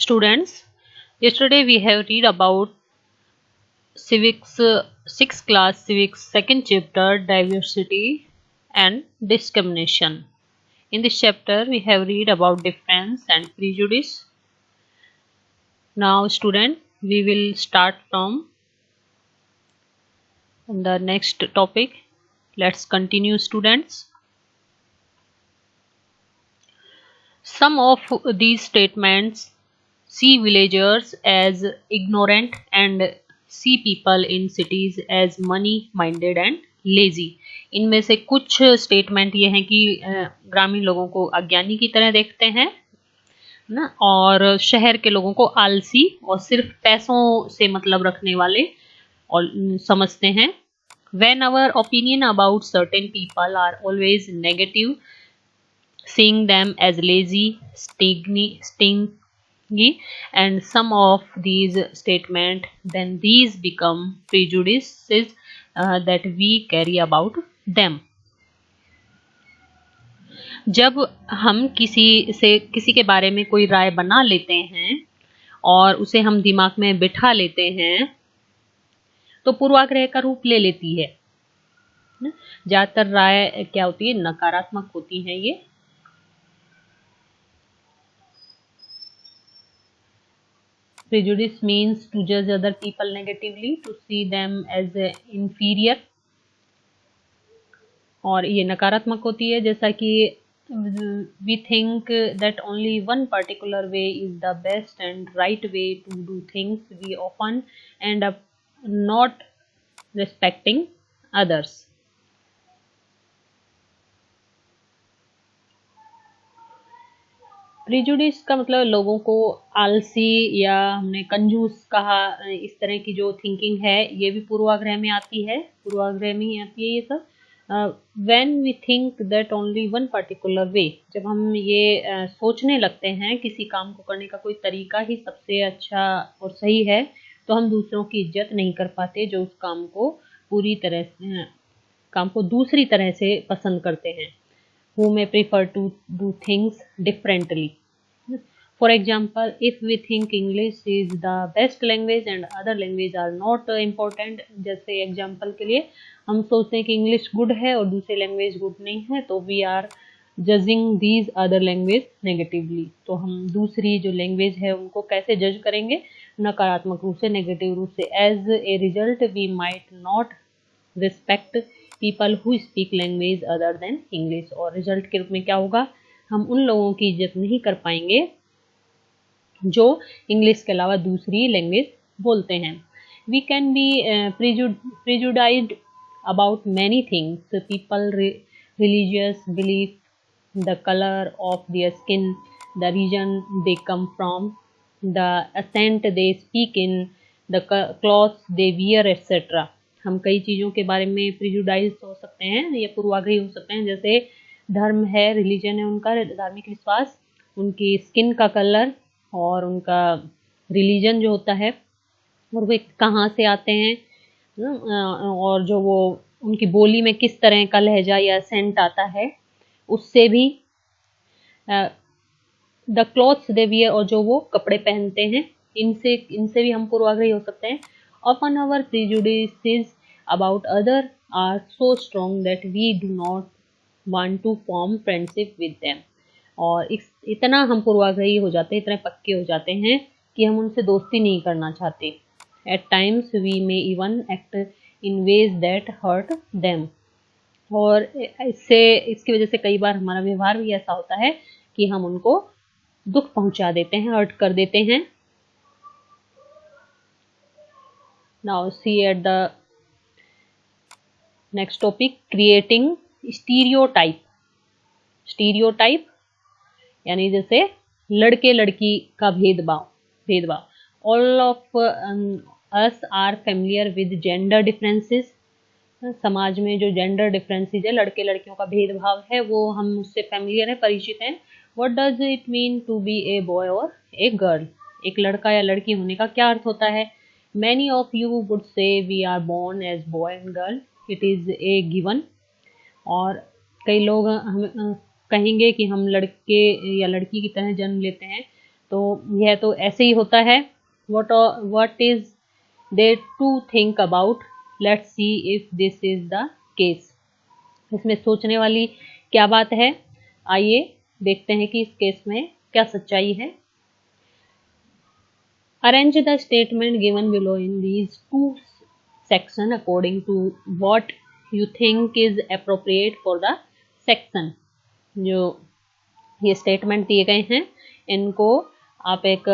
Students, yesterday we have read about civics, 6th class civics, second chapter, diversity and discrimination. In this chapter, we have read about difference and prejudice. Now, student, we will start from the next topic. Let's continue, students. Some of these statements see villagers as ignorant and see people in cities as money minded and lazy. इनमें से कुछ statement ये हैं कि ग्रामीण लोगों को अज्ञानी की तरह देखते हैं ना, और शहर के लोगों को आलसी और सिर्फ पैसों से मतलब रखने वाले और समझते हैं. When our opinion about certain people are always negative, seeing them as lazy, stingy, and some of these statements, then these become prejudices that we carry about them. जब हम किसी के बारे में कोई राय बना लेते हैं और उसे हम दिमाग में बिठा लेते हैं तो पूर्वाग्रह का रूप ले लेती है. ज्यादातर राय क्या होती है, नकारात्मक होती है. ये prejudice means to judge other people negatively, to see them as inferior. और ये नकारात्मक होती है जैसा कि we think that only one particular way is the best and right way to do things. We often end up not respecting others. Prejudice का मतलब लोगों को आलसी या हमने कंजूस कहा, इस तरह की जो थिंकिंग है ये भी पूर्वाग्रह में आती है. पूर्वाग्रह में ही आती है ये सब. When we think that only one particular way, जब हम ये सोचने लगते हैं किसी काम को करने का कोई तरीका ही सबसे अच्छा और सही है, तो हम दूसरों की इज्जत नहीं कर पाते जो उस काम को दूसरी तरह से पसंद करते हैं. who may prefer to do things differently. For example, if we think English is the best language and other language are not important, जैसे एग्जाम्पल के लिए हम सोचते हैं कि इंग्लिश गुड है और दूसरी लैंग्वेज गुड नहीं है, तो we are judging these other language negatively. तो हम दूसरी जो लैंग्वेज है उनको कैसे जज करेंगे, नकारात्मक रूप से, नेगेटिव रूप से. As a result we might not respect people who speak language other than English. और रिजल्ट के रूप में क्या होगा, हम उन लोगों की इज्जत नहीं कर पाएंगे जो इंग्लिश के अलावा दूसरी लैंग्वेज बोलते हैं. We can be prejudiced about many things. People religious belief, the colour of their skin, the region they come from, the accent they speak in, the clothes they wear etcetera. हम कई चीज़ों के बारे में prejudice हो सकते हैं या पूर्वाग्रही हो सकते हैं, जैसे धर्म है, रिलीजन है उनका, धार्मिक विश्वास, उनकी स्किन का कलर और उनका रिलीजन जो होता है, और वे कहाँ से आते हैं, और जो वो उनकी बोली में किस तरह का लहजा या सेंट आता है, उससे भी. द क्लॉथ्स दे वियर, और जो वो कपड़े पहनते हैं, इनसे भी हम पूर्वाग्रही हो सकते हैं. Often our prejudices about others are so strong that we do not want to form friendship with them. और इतना हम पूर्वाग्रही हो जाते हैं, इतने पक्के हो जाते हैं कि हम उनसे दोस्ती नहीं करना चाहते. At times we may even act in ways that hurt them. और इसकी वजह से कई बार हमारा व्यवहार भी ऐसा होता है कि हम उनको दुख पहुंचा देते हैं, हर्ट कर देते हैं. Now see at the next topic, creating stereotype. Stereotype यानी जैसे लड़के लड़की का भेदभाव. All of us are familiar with gender differences. समाज में जो जेंडर डिफरेंसेस है, लड़के लड़कियों का भेदभाव है, वो हम उससे फैमिलियर है, परिचित हैं. What does it mean to be a boy or a girl? एक लड़का या लड़की होने का क्या अर्थ होता है. Many of you would say we are born as boy and girl. It is a given. और कई लोग हम कहेंगे कि हम लड़के या लड़की की तरह जन्म लेते हैं, तो यह तो ऐसे ही होता है। what is they to think about, let's see if this is the case। इसमें सोचने वाली क्या बात है, आइए देखते हैं कि इस केस में क्या सच्चाई है। Arrange the statement given below in these two sections according to what you think is appropriate for the section। जो ये स्टेटमेंट दिए गए हैं इनको आप एक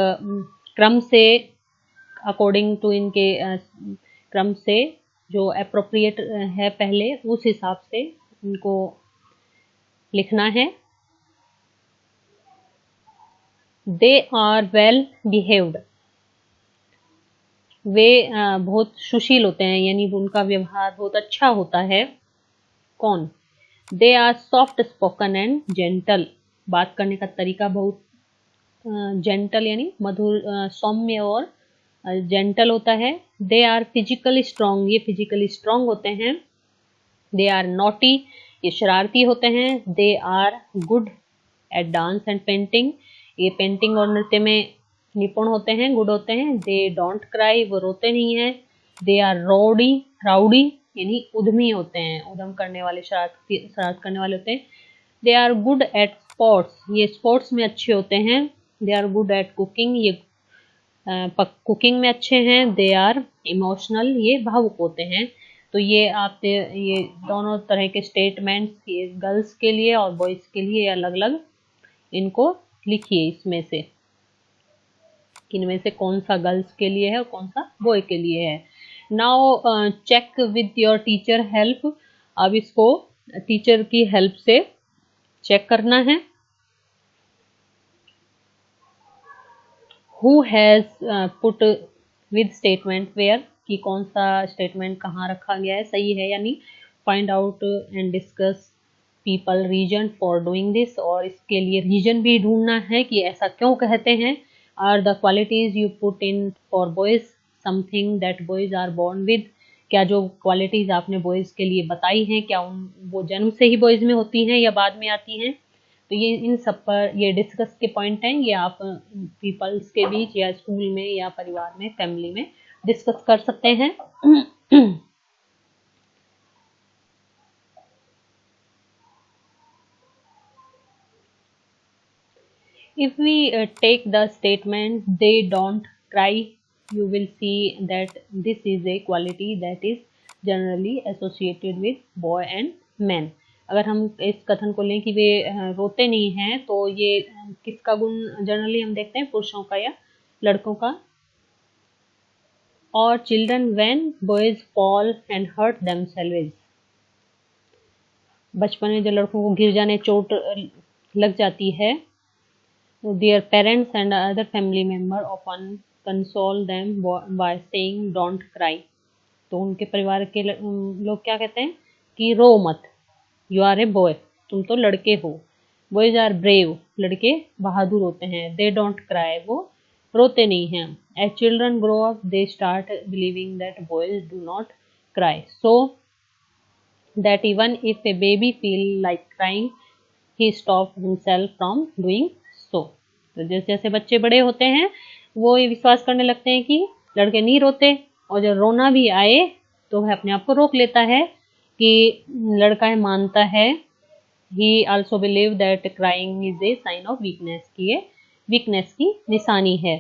क्रम से, अकॉर्डिंग टू इनके क्रम से जो अप्रोप्रिएट है पहले उस हिसाब से इनको लिखना है। दे आर वेल बिहेव्ड, वे बहुत सुशील होते हैं, यानी उनका व्यवहार बहुत अच्छा होता है। कौन? They are soft spoken and gentle, बात करने का तरीका बहुत जेंटल यानी मधुर, सौम्य और जेंटल होता है। दे आर फिजिकली स्ट्रांग, ये फिजिकली स्ट्रांग होते हैं। दे आर नॉटी, ये शरारती होते हैं। They are good at dance and painting, ये पेंटिंग और नृत्य में निपुण होते हैं, गुड होते हैं। दे डोंट क्राई, वो रोते नहीं हैं। दे आर राउडी यानी उद्यमी होते हैं, उद्यम करने वाले, शरारत करने वाले होते हैं। They are good at sports, ये स्पोर्ट्स में अच्छे होते हैं। They are good at cooking, ये कुकिंग में अच्छे हैं। दे आर इमोशनल, ये भावुक होते हैं। तो ये आप ये दोनों तरह के स्टेटमेंट्स, ये गर्ल्स के लिए और बॉयज़ के लिए अलग अलग इनको लिखिए, इसमें से इनमें से कौन सा गर्ल्स के लिए है और कौन सा बॉय के लिए है। Now check with your teacher help, अब इसको टीचर की हेल्प से चेक करना है। Who has put with statement where, कि कौन सा स्टेटमेंट कहाँ रखा गया है, सही है या नहीं। Find out and discuss people reason for doing this, और इसके लिए रीजन भी ढूंढना है कि ऐसा क्यों कहते हैं। Are the qualities you put in for boys something that boys are born with, क्या जो क्वालिटीज आपने बॉयज के लिए बताई हैं क्या वो जन्म से ही बॉयज में होती हैं या बाद में आती हैं। तो ये इन सब पर ये डिस्कस के पॉइंट हैं, ये आप पीपल्स के बीच या स्कूल में या परिवार में, फैमिली में डिस्कस कर सकते हैं। If we take the statement they don't cry, you will see that this is a quality that is generally associated with boy and men। अगर हम इस कथन को लें कि वे रोते नहीं हैं, तो ये किसका गुण जनरली हम देखते हैं, पुरुषों का या लड़कों का। और children when boys fall and hurt themselves, बचपन में जो लड़कों को गिर जाने चोट लग जाती है, their parents and other family member often console them by saying don't cry। तो उनके परिवार के लोग क्या कहते हैं कि रो मत, यू आर ए बॉय, तुम तो लड़के हो। बॉयज आर ब्रेव, लड़के बहादुर होते हैं। दे डोंट क्राई, वो रोते नहीं हैं। As children grow up they start believing that boys do not cry, so that even if a baby feel like crying he stop himself from doing so. तो जैसे जैसे बच्चे बड़े होते हैं वो ये विश्वास करने लगते हैं कि लड़के नहीं रोते, और जब रोना भी आए तो वह अपने आप को रोक लेता है कि लड़का मानता है। He also believe that crying is a sign of weakness, की ये वीकनेस की निशानी है।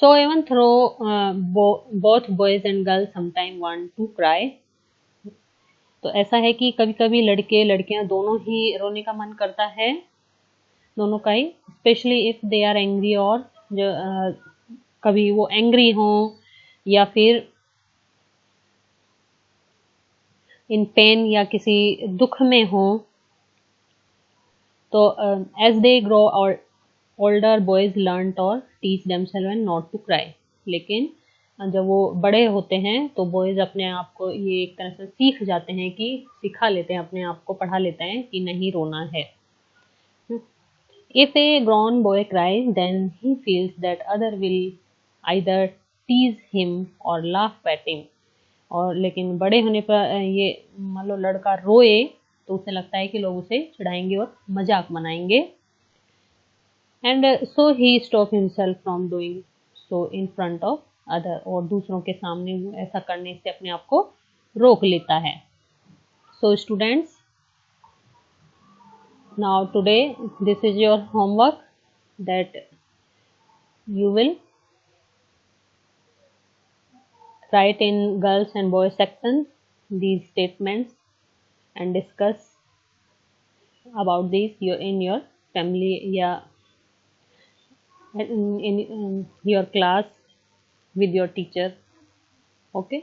So even through both boys and girls sometime want to cry, तो ऐसा है कि कभी कभी लड़के लड़कियां दोनों ही रोने का मन करता है, दोनों का ही। Specially if they are angry, और जो कभी वो एंग्री हों या फिर इन पेन या किसी दुख में हों। तो एज दे ग्रो और ओल्डर बॉयज लर्न और teach themselves not to cry, लेकिन जब वो बड़े होते हैं तो बॉयज अपने आप को ये एक तरह से सीख जाते हैं, कि सिखा लेते हैं, अपने आप को पढ़ा लेते हैं कि नहीं रोना है। If a grown boy cries, then he feels that other will either tease him or laugh at him। और लेकिन बड़े होने पर ये मान लो लड़का रोए तो उसे लगता है कि लोग उसे चिढ़ाएंगे और मजाक बनाएंगे। And so he stop himself from doing so in front of other, और दूसरों के सामने वो ऐसा करने से अपने आप को रोक लेता है. So students, now today this is your homework that you will write in girls and boys section these statements and discuss about these in your family, yeah, in your class with your teacher. Okay.